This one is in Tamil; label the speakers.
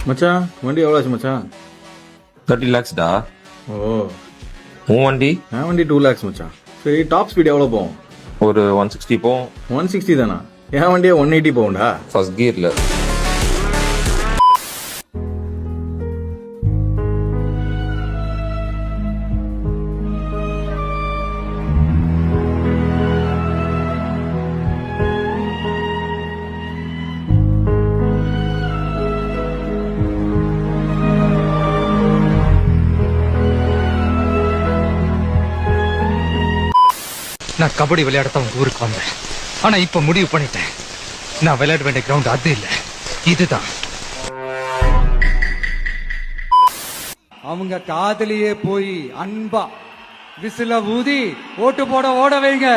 Speaker 1: மச்சான் வண்டி எவ்வளோ ஆச்சு மச்சான்?
Speaker 2: 30 lakhs டா.
Speaker 1: ஓ,
Speaker 2: உன் வண்டி
Speaker 1: என் வண்டி 2 lakhs மச்சான். சரி, டாப் ஸ்பீட் எவ்வளோ போகும்?
Speaker 2: ஒரு 160 போகும்.
Speaker 1: 160 தானா? என் வண்டியே 180 போகும்டா.
Speaker 2: ஃபர்ஸ்ட் கியர்ல.
Speaker 3: நான் கபடி விளையாடத்தான் உங்க ஊருக்கு வந்தேன். ஆனா இப்ப முடிவு பண்ணிட்டேன், நான் விளையாட வேண்டிய கிரவுண்ட் அது இல்ல, இதுதான்.
Speaker 4: அவங்க காதலியே போய் அன்பா விசில ஊதி ஓட்டு போட ஓட வைங்க.